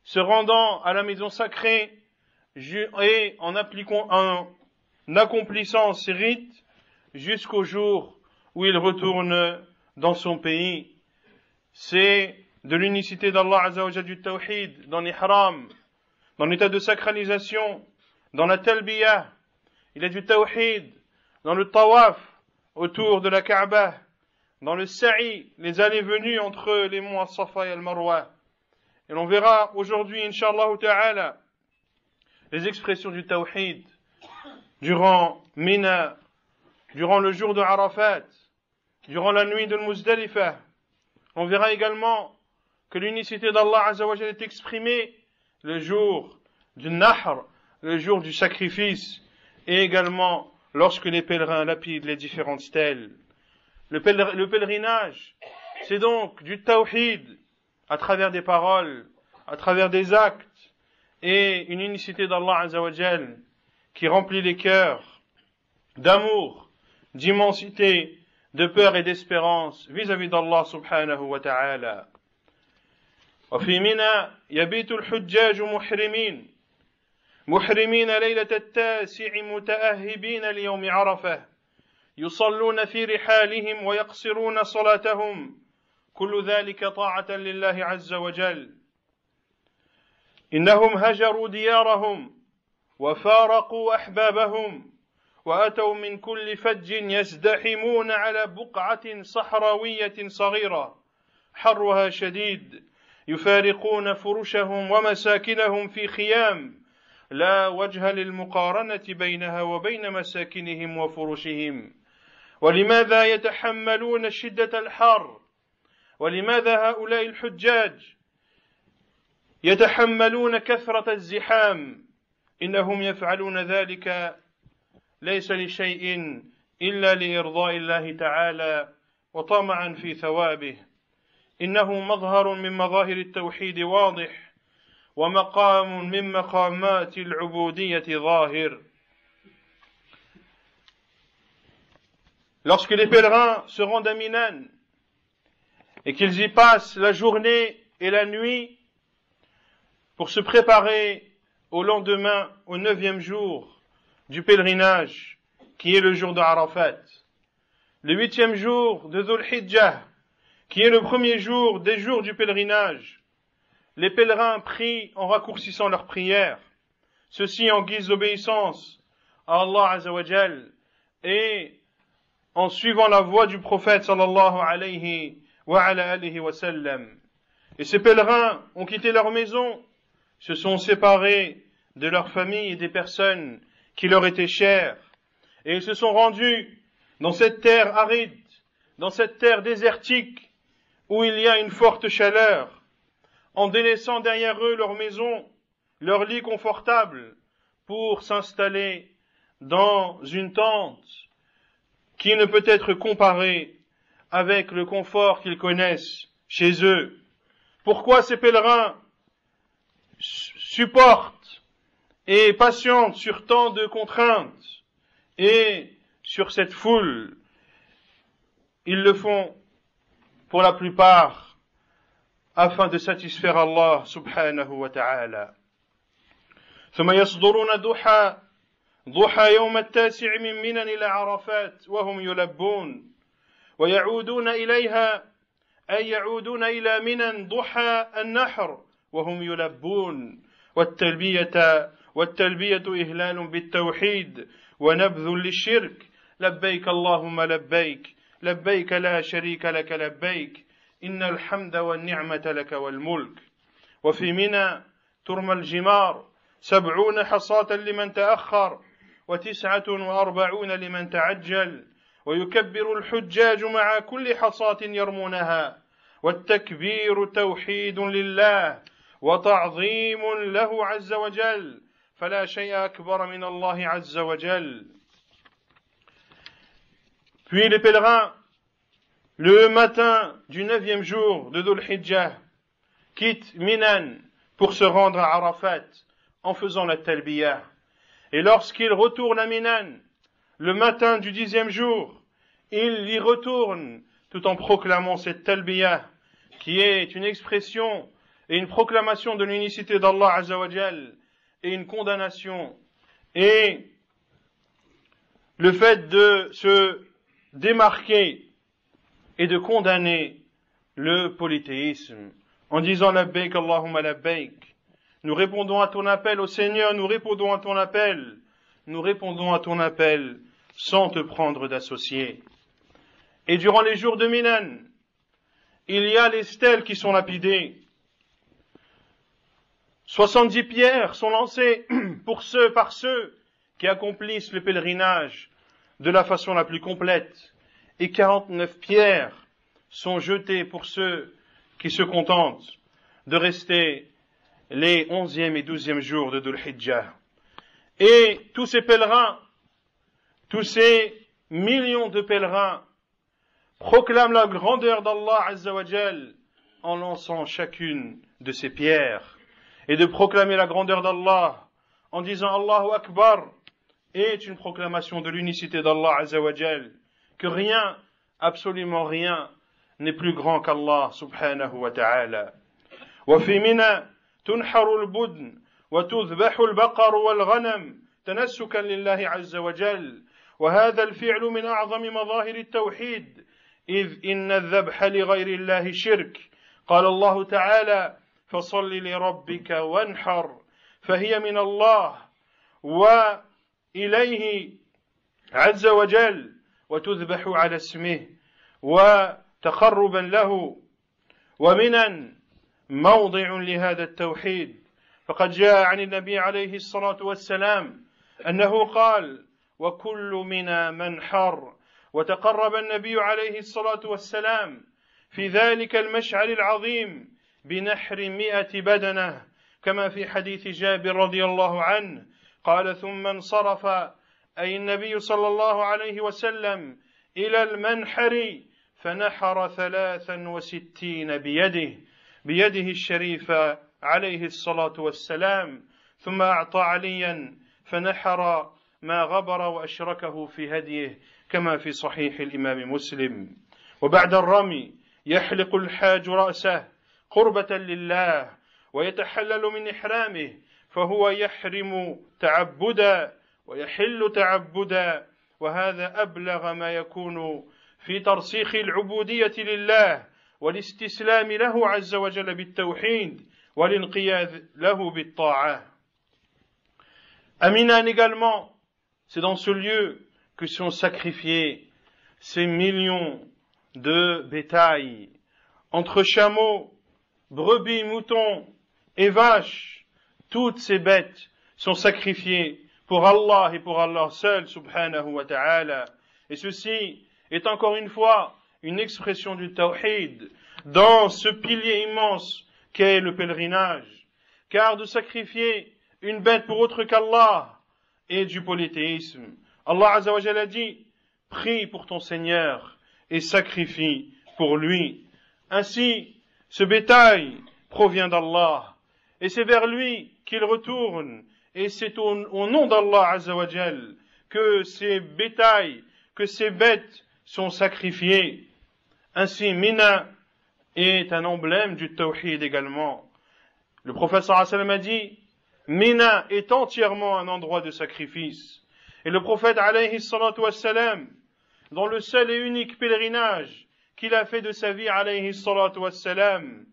se rendant à la maison sacrée et en accomplissant ses rites jusqu'au jour où il retourne dans son pays. C'est de l'unicité d'Allah azza wa jal du tawhid dans l'ihram, dans l'état de sacralisation, dans la talbiyah. Il y a du tawhid dans le tawaf autour de la Kaaba, dans le sa'i, les allées-venues entre les monts As-Safa et Al-Marwa. Et l'on verra aujourd'hui, Inch'Allah ta'ala, les expressions du tawhid durant Mina, durant le jour de Arafat, durant la nuit de Muzdalifa. On verra également que l'unicité d'Allah azza wa jalla est exprimée le jour du Nahr, le jour du sacrifice, et également lorsque les pèlerins lapident les différentes stèles. Le pèlerinage, c'est donc du tawhid à travers des paroles, à travers des actes, et une unicité d'Allah azza wa jalla qui remplit les cœurs d'amour, d'immensité, de peur et d'espérance vis-à-vis d'Allah subhanahu wa ta'ala. وفي منى يبيت الحجاج محرمين محرمين ليلة التاسع متأهبين ليوم عرفة يصلون في رحالهم ويقصرون صلاتهم كل ذلك طاعة لله عز وجل. إنهم هجروا ديارهم وفارقوا أحبابهم وأتوا من كل فج يزدحمون على بقعة صحراوية صغيرة حرها شديد يفارقون فرشهم ومساكنهم في خيام لا وجه للمقارنة بينها وبين مساكنهم وفرشهم. ولماذا يتحملون شدة الحر؟ ولماذا هؤلاء الحجاج يتحملون كثرة الزحام؟ إنهم يفعلون ذلك ليس لشيء إلا لإرضاء الله تعالى وطمعا في ثوابه. إنه مظهر من مظاهر التوحيد واضح ومقام من مقامات العبودية ظاهر. Lorsque les pèlerins se rendent à Minan et qu'ils y passent la journée et la nuit pour se préparer au lendemain, au 9e jour du pèlerinage, qui est le jour de Arafat, le 8e jour de Dhul Hijjah, qui est le premier jour des jours du pèlerinage, les pèlerins prient en raccourcissant leurs prières, ceci en guise d'obéissance à Allah Azza wa Jal et en suivant la voie du prophète sallallahu alayhi wa ala alihi wa sallam. Et ces pèlerins ont quitté leur maison, se sont séparés de leur famille et des personnes qui leur étaient chères, et ils se sont rendus dans cette terre aride, dans cette terre désertique, où il y a une forte chaleur, en délaissant derrière eux leur maison, leur lit confortable, pour s'installer dans une tente qui ne peut être comparée avec le confort qu'ils connaissent chez eux. Pourquoi ces pèlerins supportent et patientent sur tant de contraintes et sur cette foule? Ils le font pour la plupart afin de satisfaire Allah subhanahu wa ta'ala. ثم يصدرون ضحى يوم التاسع من منن إلى عرفات وهم يلبون ويعودون إليها أي يعودون إلى منن ضحى النحر وهم يلبون والتلبية إهلال بالتوحيد ونبذ للشرك لبيك اللهم لبيك لبيك لا شريك لك لبيك إن الحمد والنعمة لك والملك. وفي منى ترمى الجمار 70 حصاة لمن تأخر و49 لمن تعجل ويكبر الحجاج مع كل حصاة يرمونها والتكبير توحيد لله وتعظيم له عز وجل فلا شيء أكبر من الله عز وجل. Puis les pèlerins, le matin du 9e jour de Dhul Hijjah, quittent Minan pour se rendre à Arafat en faisant la talbiyah. Et lorsqu'ils retournent à Minan, le matin du 10e jour, ils y retournent tout en proclamant cette talbiyah, qui est une expression et une proclamation de l'unicité d'Allah Azza wa Jal et une condamnation et le fait de se démarquer et de condamner le polythéisme en disant labbaik Allahumma labbaik. Nous répondons à ton appel, ô Seigneur, nous répondons à ton appel, nous répondons à ton appel sans te prendre d'associés. Et durant les jours de Minan, il y a les stèles qui sont lapidées. 70 pierres sont lancées par ceux qui accomplissent le pèlerinage de la façon la plus complète. Et 49 pierres sont jetées pour ceux qui se contentent de rester les 11e et 12e jours de Dhul Hijjah. Et tous ces pèlerins, tous ces millions de pèlerins proclament la grandeur d'Allah Azza wa Jal en lançant chacune de ces pierres. Et de proclamer la grandeur d'Allah en disant Allahu Akbar est une proclamation de l'unicité d'Allah Azza wa Jal, que rien, absolument rien, n'est plus grand qu'Allah subhanahu wa ta'ala. وفي منى تنحر البدن وتذبح البقر والغنم تنسكا لله عز وجل، وهذا الفعل من أعظم مظاهر التوحيد، إذ إن الذبح لغير الله شرك. قال الله تعالى: فصل لربك وانحر، فهي من الله وإليه عز وجل، وتذبح على اسمه وتقربا له، ومنا موضع لهذا التوحيد. فقد جاء عن النبي عليه الصلاة والسلام أنه قال: وكل منا منحر. وتقرب النبي عليه الصلاة والسلام في ذلك المشعر العظيم بنحر 100 بدنة، كما في حديث جابر رضي الله عنه قال: ثم انصرف، أي النبي صلى الله عليه وسلم، إلى المنحر فنحر 63 بيده الشريفة عليه الصلاة والسلام، ثم أعطى عليا فنحر ما غبر وأشركه في هديه، كما في صحيح الإمام مسلم. وبعد الرمي يحلق الحاج رأسه قربة لله ويتحلل من إحرامه، فهو يحرم تعبدا ويحل تعبدا، وهذا أبلغ ما يكون في ترسيخ العبودية لله والاستسلام له عز وجل بالتوحيد والانقياد له بالطاعة. Aminan également, c'est dans ce lieu que sont sacrifiés ces millions de bétail, entre chameaux, brebis, moutons et vaches. Toutes ces bêtes sont sacrifiées pour Allah et pour Allah seul, subhanahu wa ta'ala. Et ceci est encore une fois une expression du tawhid dans ce pilier immense qu'est le pèlerinage. Car de sacrifier une bête pour autre qu'Allah est du polythéisme. Allah Azza wa Jalla dit: prie pour ton Seigneur et sacrifie pour lui. Ainsi, ce bétail provient d'Allah et c'est vers lui qu'il retourne, et c'est au nom d'Allah Azza wa Jalla que ces bétails, que ces bêtes sont sacrifiées. Ainsi, Mina est un emblème du tawhid également. Le prophète sallallahu alayhi wa sallam a dit: Mina est entièrement un endroit de sacrifice. Et le prophète alayhi salatu wassalam, dans le seul et unique pèlerinage qu'il a fait de sa vie alayhi salatu wassalam,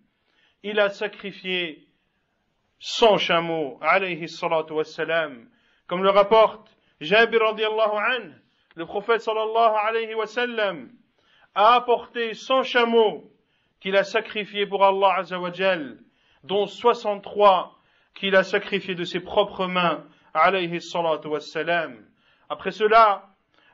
il a sacrifié 100 chameaux alayhi salatu wassalam. Comme le rapporte Jabir radiallahu anhu, le prophète sallallahu alayhi wa sallam a apporté 100 chameaux qu'il a sacrifiés pour Allah azza wa jal, dont 63 qu'il a sacrifiés de ses propres mains alayhi salatu wassalam. Après cela,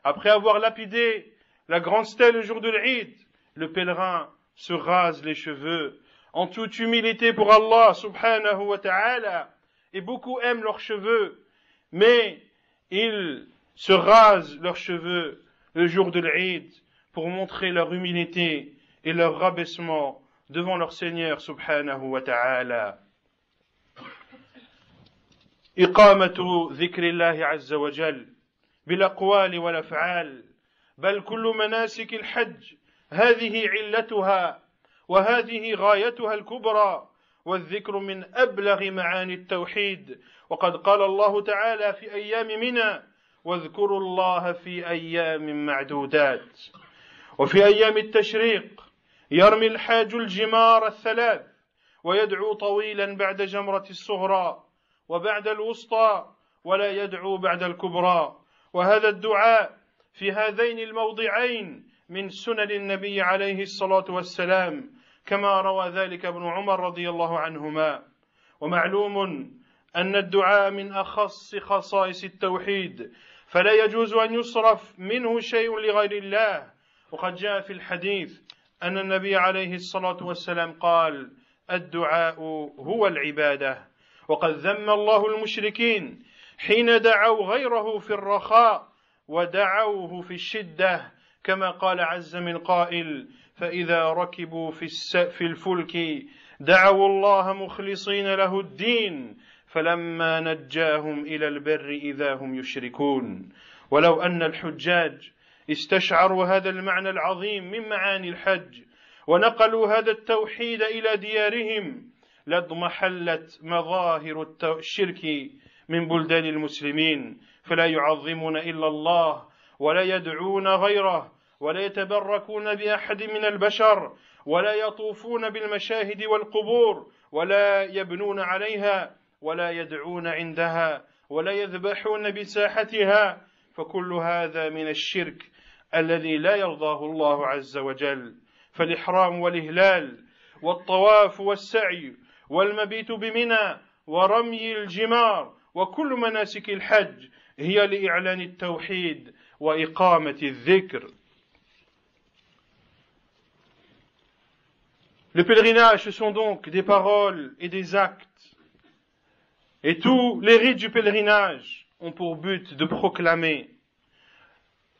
après avoir lapidé la grande stèle le jour de l'Eid, le pèlerin se rase les cheveux en toute humilité pour Allah subhanahu wa ta'ala, et beaucoup aiment leurs cheveux, mais ils se rasent leurs cheveux le jour de l'Eid pour montrer leur humilité et leur rabaissement devant leur Seigneur subhanahu wa ta'ala. إقامة ذكر الله عز وجل بالأقوال والأفعال، بل كل مناسك الحج هذه علتها وهذه غايتها الكبرى، والذكر من أبلغ معاني التوحيد. وقد قال الله تعالى في أيام منى: واذكروا الله في أيام معدودات. وفي أيام التشريق يرمي الحاج الجمار الثلاث ويدعو طويلا بعد جمرة الصغرى وبعد الوسطى، ولا يدعو بعد الكبرى. وهذا الدعاء في هذين الموضعين من سنن النبي عليه الصلاة والسلام، كما روى ذلك ابن عمر رضي الله عنهما. ومعلوم أن الدعاء من أخص خصائص التوحيد، فلا يجوز أن يصرف منه شيء لغير الله. وقد جاء في الحديث أن النبي عليه الصلاة والسلام قال: الدعاء هو العبادة. وقد ذم الله المشركين حين دعوا غيره في الرخاء ودعوه في الشدة، كما قال عز من قائل: فإذا ركبوا في الفلك دعوا الله مخلصين له الدين فلما نجاهم إلى البر إذا هم يشركون. ولو أن الحجاج استشعروا هذا المعنى العظيم من معاني الحج ونقلوا هذا التوحيد إلى ديارهم لاضمحلت مظاهر الشرك من بلدان المسلمين، فلا يعظمون إلا الله ولا يدعون غيره ولا يتبركون بأحد من البشر ولا يطوفون بالمشاهد والقبور ولا يبنون عليها ولا يدعون عندها ولا يذبحون بساحتها، فكل هذا من الشرك الذي لا يرضاه الله عز وجل. فالإحرام والإهلال والطواف والسعي والمبيت بمنى ورمي الجمار وكل مناسك الحج هي لإعلان التوحيد وإقامة الذكر. Le pèlerinage, ce sont donc des paroles et des actes. Et tous les rites du pèlerinage ont pour but de proclamer,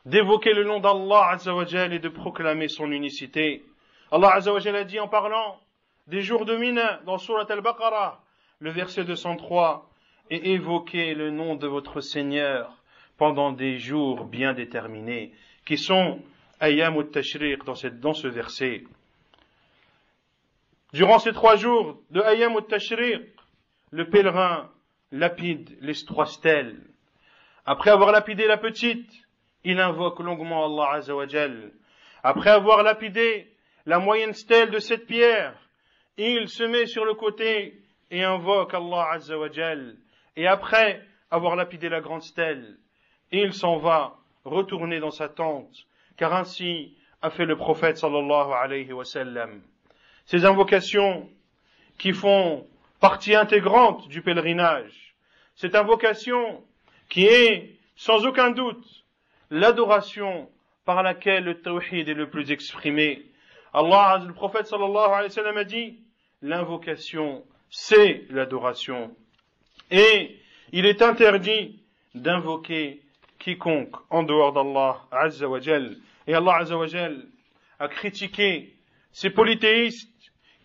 d'évoquer le nom d'Allah Azza wa Jal et de proclamer son unicité. Allah Azza wa Jal a dit en parlant des jours de Mina dans Surat Al-Baqarah, le verset 203, et évoquez le nom de votre Seigneur pendant des jours bien déterminés, qui sont Ayyam al-Tashriq dans ce verset. Durant ces 3 jours de Ayyam al-Tashriq, le pèlerin lapide les 3 stèles. Après avoir lapidé la petite, il invoque longuement Allah Azza wa Jal. Après avoir lapidé la moyenne stèle de 7 pierres, il se met sur le côté et invoque Allah Azza wa Jal. Et après avoir lapidé la grande stèle, il s'en va retourner dans sa tente, car ainsi a fait le prophète sallallahu alayhi wa sallam. Ces invocations qui font partie intégrante du pèlerinage, cette invocation qui est sans aucun doute l'adoration par laquelle le tawhid est le plus exprimé. Allah, le prophète sallallahu alayhi wa sallam a dit, l'invocation c'est l'adoration. Et il est interdit d'invoquer quiconque en dehors d'Allah Azza wa Jal. Et Allah Azza wa Jal a critiqué ces polythéistes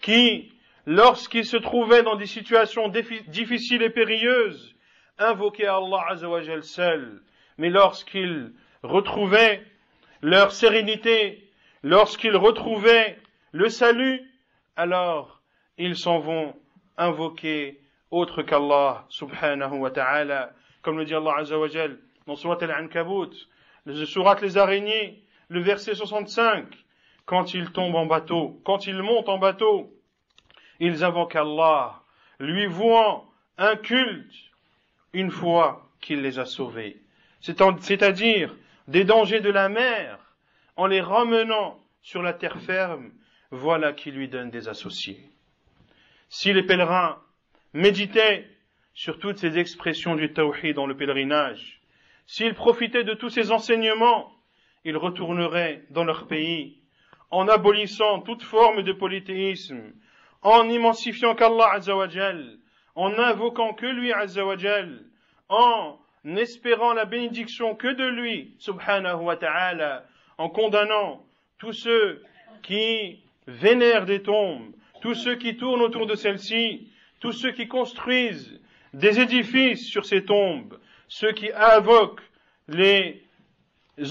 qui, lorsqu'ils se trouvaient dans des situations difficiles et périlleuses, invoquaient Allah Azza wa Jal seul. Mais lorsqu'ils retrouvaient leur sérénité, lorsqu'ils retrouvaient le salut, alors ils s'en vont invoquer autre qu'Allah subhanahu wa ta'ala, comme le dit Allah Azza wa Jal dans Surat Al-Ankabut, le Surat les araignées, le verset 65, quand ils tombent en bateau, quand ils montent en bateau, ils invoquent Allah, lui vouant un culte une fois qu'il les a sauvés. C'est-à-dire des dangers de la mer, en les ramenant sur la terre ferme, voilà qui lui donne des associés. Si les pèlerins méditaient sur toutes ces expressions du tawhid dans le pèlerinage, s'ils profitaient de tous ces enseignements, ils retourneraient dans leur pays en abolissant toute forme de polythéisme, en immensifiant qu'Allah Azza wa Jal, en invoquant que lui Azza wa Jal, en espérant la bénédiction que de lui, subhanahu wa ta'ala, en condamnant tous ceux qui vénèrent des tombes, tous ceux qui tournent autour de celles-ci, tous ceux qui construisent des édifices sur ces tombes, ceux qui invoquent les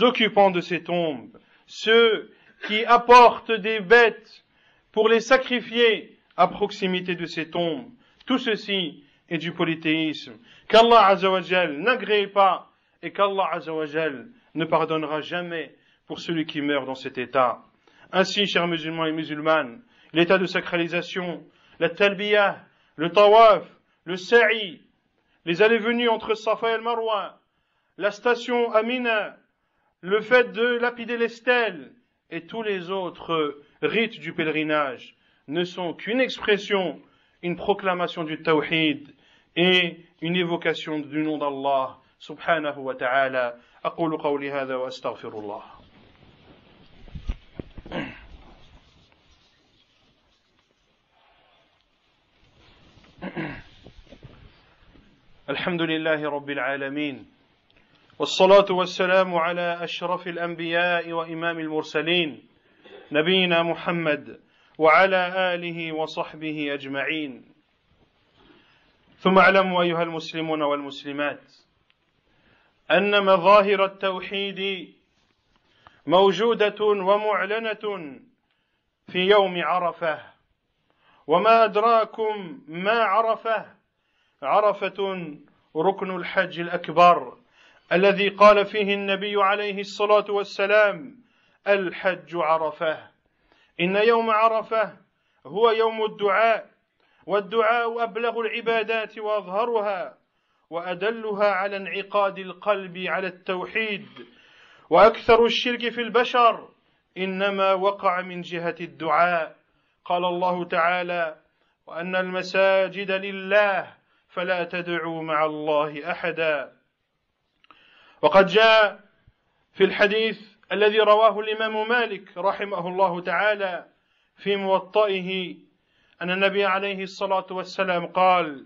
occupants de ces tombes, ceux qui apportent des bêtes pour les sacrifier à proximité de ces tombes. Tout ceci est du polythéisme qu'Allah Azza wa Jal n'agrée pas et qu'Allah Azza wa Jal ne pardonnera jamais pour celui qui meurt dans cet état. Ainsi, chers musulmans et musulmanes, l'état de sacralisation, la talbiyah, le tawaf, le sa'i, les allées-venues entre Safa et le Marwa, la station Amina, le fait de lapider les stèles et tous les autres rites du pèlerinage ne sont qu'une expression, une proclamation du tawhid et une évocation du nom d'Allah subhanahu wa ta'ala. أقول قولي هذا وأستغفر الله. الحمد لله رب العالمين والصلاة والسلام على أشرف الأنبياء وإمام المرسلين نبينا محمد وعلى آله وصحبه أجمعين. ثم اعلموا أيها المسلمون والمسلمات أن مظاهر التوحيد موجودة ومعلنة في يوم عرفة وما أدراكم ما عرفة عرفة ركن الحج الأكبر الذي قال فيه النبي عليه الصلاة والسلام الحج عرفة إن يوم عرفة هو يوم الدعاء والدعاء أبلغ العبادات وأظهرها وأدلها على انعقاد القلب على التوحيد وأكثر الشرك في البشر إنما وقع من جهة الدعاء قال الله تعالى وأن المساجد لله فلا تدعوا مع الله أحدا وقد جاء في الحديث الذي رواه الإمام مالك رحمه الله تعالى في موطئه أن النبي عليه الصلاة والسلام قال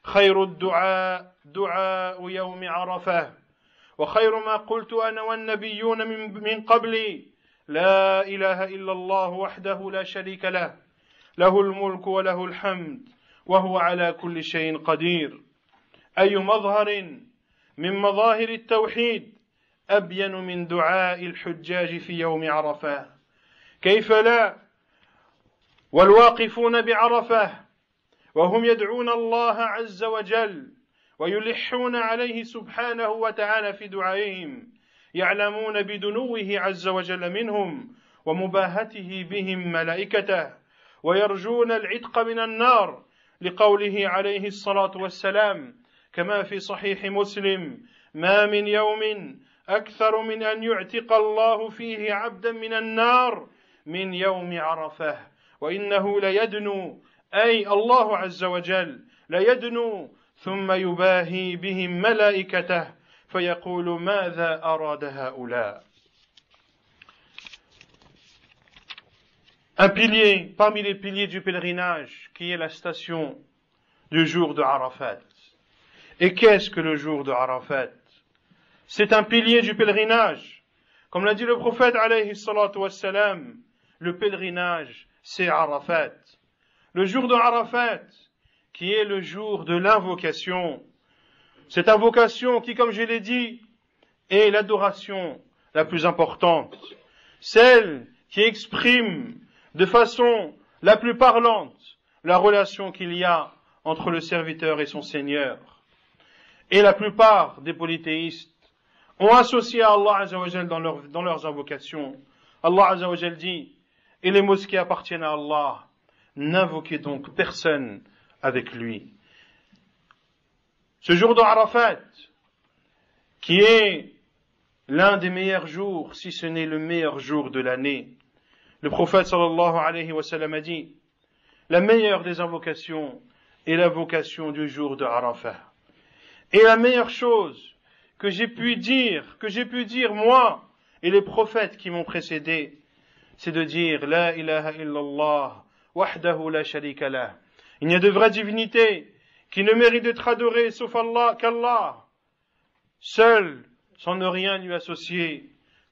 خير الدعاء دعاء يوم عرفة وخير ما قلت أنا والنبيون من قبلي لا إله إلا الله وحده لا شريك له له الملك وله الحمد وهو على كل شيء قدير أي مظهر من مظاهر التوحيد أبين من دعاء الحجاج في يوم عرفة كيف لا والواقفون بعرفة وهم يدعون الله عز وجل ويلحون عليه سبحانه وتعالى في دعائهم يعلمون بدنوه عز وجل منهم ومباهته بهم ملائكته ويرجون العتق من النار لقوله عليه الصلاة والسلام كما في صحيح مسلم ما من يوم أكثر من أن يعتق الله فيه عبدا من النار من يوم عرفة وإنه ليدنو أي الله عز وجل ليدنو ثم يباهي بهم ملائكته فيقول ماذا أراد هؤلاء. Un pilier parmi les piliers du pèlerinage qui est la station du jour de Arafat. Et qu'est-ce que le jour de Arafat? C'est un pilier du pèlerinage. Comme l'a dit le prophète alayhi salatu wassalam, le pèlerinage c'est Arafat. Le jour de Arafat, qui est le jour de l'invocation. Cette invocation qui, comme je l'ai dit, est l'adoration la plus importante. Celle qui exprime de façon la plus parlante la relation qu'il y a entre le serviteur et son Seigneur. Et la plupart des polythéistes ont associé à Allah Azza wa Jal dans leurs invocations. Allah Azza wa Jal dit, et les mosquées appartiennent à Allah, n'invoquez donc personne avec lui. Ce jour de Arafat, qui est l'un des meilleurs jours, si ce n'est le meilleur jour de l'année, le prophète sallallahu alayhi wa sallam a dit, la meilleure des invocations est l'invocation du jour de Arafat. Et la meilleure chose que j'ai pu dire moi et les prophètes qui m'ont précédé, c'est de dire la ilaha illallah wahdahu la sharika lah. Il n'y a de vraie divinité qui ne mérite d'être adorée sauf Allah qu'Allah, seul, sans ne rien lui associer,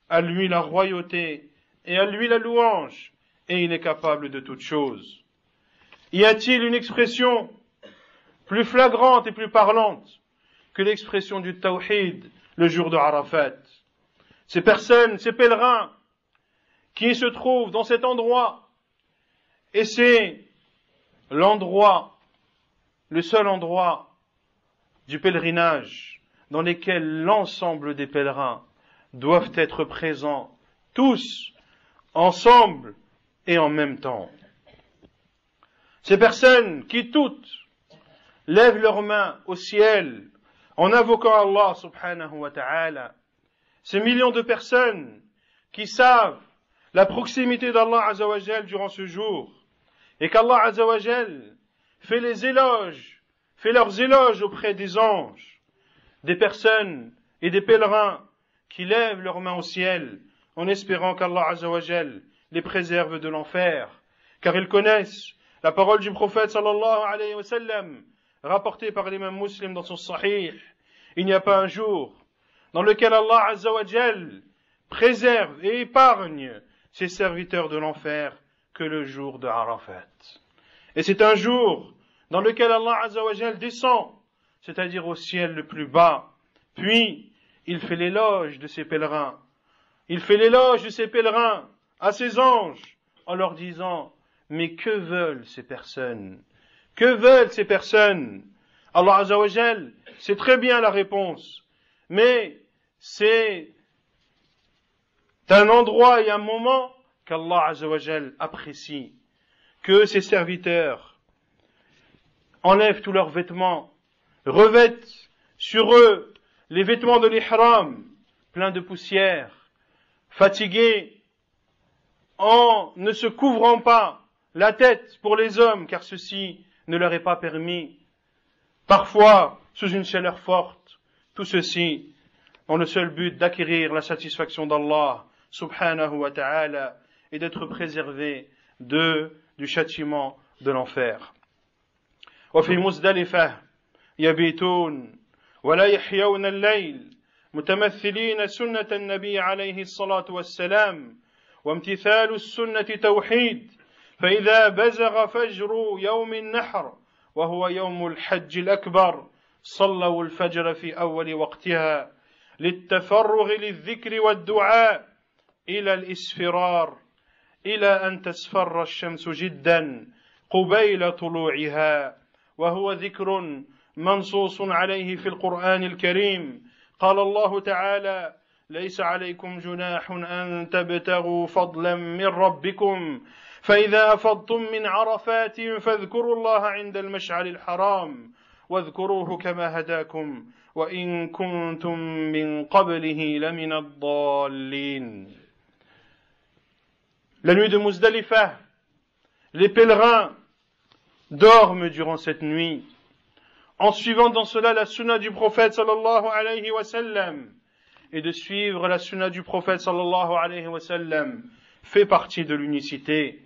à lui la royauté et à lui la louange, et il est capable de toutes choses. Y a-t-il une expression plus flagrante et plus parlante que l'expression du tawhid le jour de Arafat? Ces personnes, ces pèlerins qui se trouvent dans cet endroit, et c'est l'endroit, le seul endroit du pèlerinage dans lequel l'ensemble des pèlerins doivent être présents, tous, ensemble et en même temps. Ces personnes qui toutes lèvent leurs mains au ciel en invoquant Allah subhanahu wa ta'ala, ces millions de personnes qui savent la proximité d'Allah Azza wa Jal durant ce jour, et qu'Allah Azza wa Jal fait leurs éloges auprès des anges, des personnes et des pèlerins qui lèvent leurs mains au ciel en espérant qu'Allah Azza wa Jal les préserve de l'enfer, car ils connaissent la parole du prophète sallallahu alayhi wa sallam, rapportée par l'imam Muslim dans son Sahih. Il n'y a pas un jour dans lequel Allah Azza wa Jal préserve et épargne ses serviteurs de l'enfer que le jour de Arafat. Et c'est un jour dans lequel Allah Azza wa Jal descend, c'est-à-dire au ciel le plus bas, puis il fait l'éloge de ses pèlerins. Il fait l'éloge de ses pèlerins à ses anges en leur disant Mais que veulent ces personnes? Que veulent ces personnes? Allah Azza wa Jal, c'est très bien la réponse, mais c'est un endroit et un moment qu'Allah Azza wa Jal apprécie, que ses serviteurs enlèvent tous leurs vêtements, revêtent sur eux les vêtements de l'ihram, pleins de poussière, fatigués, en ne se couvrant pas la tête pour les hommes, car ceci ne leur est pas permis, parfois sous une chaleur forte, tout ceci dans le seul but d'acquérir la satisfaction d'Allah subhanahu wa ta'ala et d'être préservé du châtiment de l'enfer. وفي مزدلفة يبيتون ولا يحيون الليل متمثلين سنة النبي عليه الصلاة والسلام وامتثال السنة توحيد فإذا بزغ فجر يوم النحر وهو يوم الحج الأكبر صلوا الفجر في أول وقتها للتفرغ للذكر والدعاء إلى الإسفرار إلى أن تصفر الشمس جدا قبيل طلوعها وهو ذكر منصوص عليه في القرآن الكريم قال الله تعالى ليس عليكم جناح أن تبتغوا فضلا من ربكم فإذا أفضتم من عرفات فاذكروا الله عند المشعر الحرام واذكروه كما هداكم وإن كنتم من قبله لمن الضالين. La nuit de Muzdalifa, les pèlerins dorment durant cette nuit, en suivant dans cela la sunna du prophète sallallahu alayhi wa sallam. Et de suivre la sunna du prophète sallallahu alayhi wa sallam fait partie de l'unicité.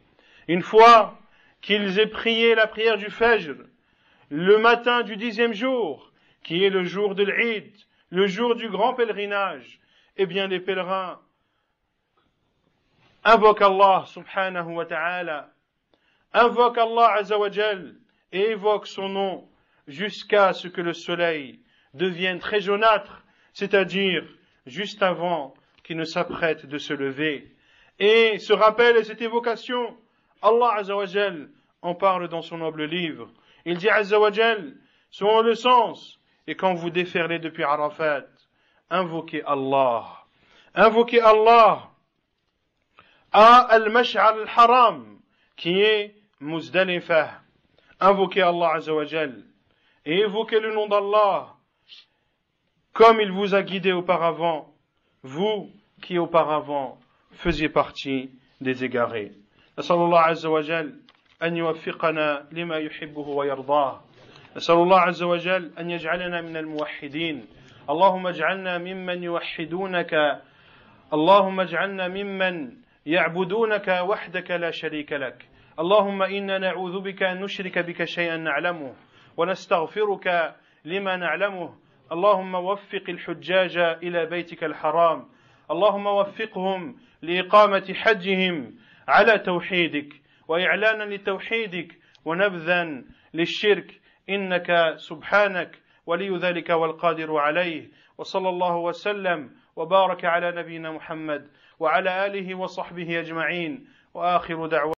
Une fois qu'ils aient prié la prière du Fajr, le matin du 10e jour, qui est le jour de l'Eid, le jour du grand pèlerinage, eh bien les pèlerins invoquent Allah subhanahu wa ta'ala, invoquent Allah azza wa jal et évoquent son nom jusqu'à ce que le soleil devienne très jaunâtre, c'est-à-dire juste avant qu'il ne s'apprête de se lever. Et ce rappel et cette évocation, Allah azza wa jal en parle dans son noble livre. Il dit azza wa jal, selon le sens, et quand vous déferlez depuis Arafat, invoquez Allah. Invoquez Allah à Al-Mash'ar al-Haram, qui est Muzdalifah. Invoquez Allah azza wa jal et évoquez le nom d'Allah comme il vous a guidé auparavant, vous qui auparavant faisiez partie des égarés. نسأل الله عز وجل أن يوفقنا لما يحبه ويرضاه. نسأل الله عز وجل أن يجعلنا من الموحدين. اللهم اجعلنا ممن يوحدونك. اللهم اجعلنا ممن يعبدونك وحدك لا شريك لك. اللهم إنا نعوذ بك أن نشرك بك شيئا نعلمه ونستغفرك لما نعلمه. اللهم وفق الحجاج إلى بيتك الحرام. اللهم وفقهم لإقامة حجهم على توحيدك وإعلانا لتوحيدك ونبذا للشرك إنك سبحانك ولي ذلك والقادر عليه. وصلى الله وسلم وبارك على نبينا محمد وعلى آله وصحبه أجمعين وآخر دعوة